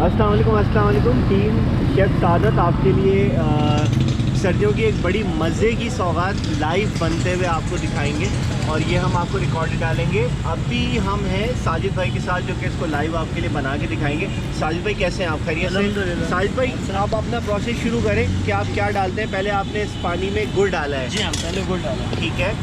अस्सलाम वालेकुम team chef सादत आपके लिए सर्दियों की एक बड़ी मज़े की सौगात लाइव बनते हुए आपको दिखाएंगे और ये हम आपको रिकॉर्ड डालेंगे। अभी हम हैं साजिद भाई के साथ जो कि इसको लाइव आपके लिए बना के दिखाएंगे। साजिद भाई कैसे हैं आप? खैरियत से? साजिद भाई आप अपना प्रोसेस शुरू करें कि आप क्या डालते हैं। पहले आपने इस पानी में गुड़ डाला है? जी हाँ, पहले गुड़ डाला। ठीक है,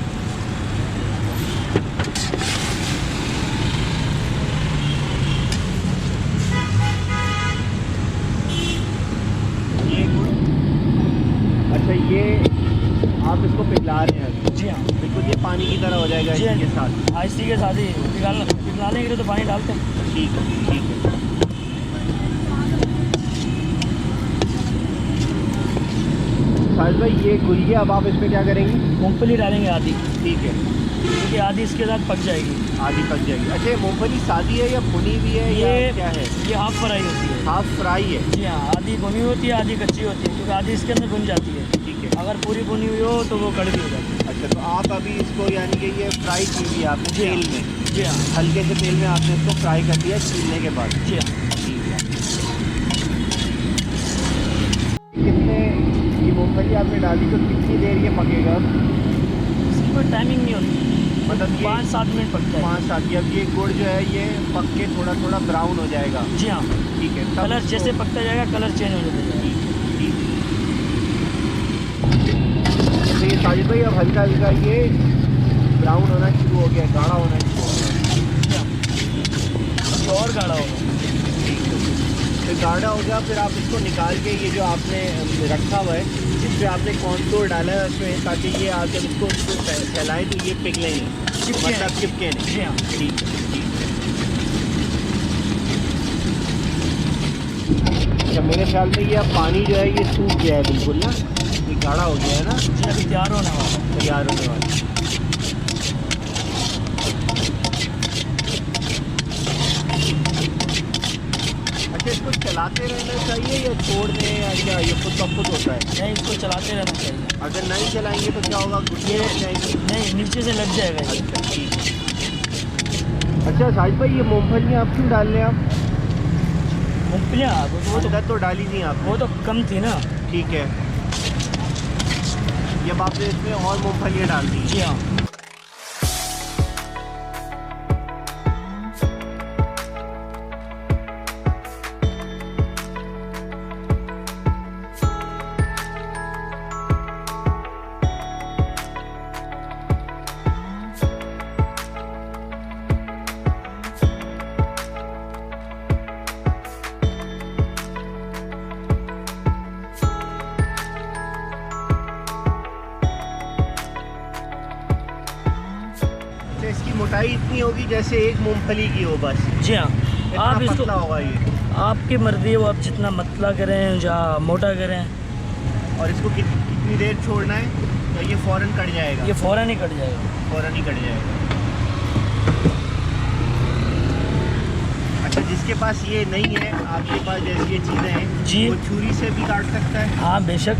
अच्छा ये आप इसको पिघला रहे हैं? जी हाँ, बिल्कुल ये पानी की तरह हो जाएगा जी हाँ, इसके साथ? हाँ, इसी के साथ ही पिघलाने के लिए तो पानी डालते हैं। ठीक है ठीक है। साहिल भाई ये गुलिया अब आप इसमें क्या करेंगी? मूंगफली डालेंगे आधी, ठीक है, क्योंकि आधी इसके साथ पक जाएगी। आधी पक जाएगी। अच्छा ये मूंगफली सादी है या भुनी हुई है या क्या है? ये हाफ फ्राई होती है। हाफ फ्राई है? जी हाँ, आधी भुनी होती है, आधी कच्ची होती है, क्योंकि आधी इसके अंदर भुन जाती है। ठीक है। अगर पूरी भुनी हुई हो तो वो कड़वी हो जाती है। अच्छा तो आप अभी इसको यानी कि ये फ्राई की हुई है आपने जी हाँ। तेल में? जी हाँ, हल्के से तेल में आपने इसको फ्राई कर दिया छीलने के बाद? जी हाँ। ठीक है। कितने ये मूंगफली आपने डाली तो कितनी देर ये पकेगा? इसकी कोई टाइमिंग नहीं होती, मतलब ये 5-7 मिनट पकता है। 5-7? अब ये गुड़ जो है ये पक के थोड़ा थोड़ा ब्राउन हो जाएगा? जी हाँ, ठीक है। तब कलर इसको- जैसे पकता जाएगा कलर चेंज हो जाता है। ठीक है। तो ये साजिद भाई अब हल्का हल्का ये ब्राउन होना शुरू हो गया, गाढ़ा होना शुरू हो गया। जी हाँ, तो और गाढ़ा होगा। ठीक है, फिर गाढ़ा हो गया फिर आप इसको निकाल के ये जो आपने रखा हुआ है इसमें आपने कॉर्नफ्लोर डाला है उसमें, ताकि ये आप जब इसको फैलाएँ तो ये पिघले नहीं, मतलब चिपके नहीं। जी हाँ, ठीक है ठीक है। अच्छा मेरे ख्याल में ये अब पानी जो है ये सूख गया है बिल्कुल ना, ये गाढ़ा हो गया है ना, जी अभी तैयार होने वाला है। तैयार होने वाला। अच्छा इसको चलाते रहना चाहिए या छोड़ दें या क्या ये खुद ब खुद होता है? नहीं, इसको चलाते रहना चाहिए। अगर नहीं चलाएंगे तो क्या होगा? गुठलियाँ लग जाएंगी? नहीं, नीचे से लग जाएगा ये। अच्छा ठीक है। अच्छा साहिद भाई ये मूँगफली आप क्यों डाल रहे हैं आप? मूंगफलियाँ अंदर तो डाली थी आप? वो तो कम थी ना। ठीक है, ये अब आपने इसमें और मूँगफलियाँ डाल दी? जी हाँ। इसकी मोटाई इतनी होगी जैसे एक मूंगफली की हो बस? जी हाँ, इतना आप इसको पतला होगा ये? आपकी मर्जी है, वो आप जितना पतला करें या मोटा करें। और इसको कितनी देर छोड़ना है तो ये फ़ौरन कट जाएगा? ये फ़ौरन ही कट जाएगा। फ़ौरन ही कट जाएगा। अच्छा जिसके पास ये नहीं है, आपके पास जैसी ये चीज़ें हैं जी, वो छुरी से भी काट सकता है? हाँ बेशक।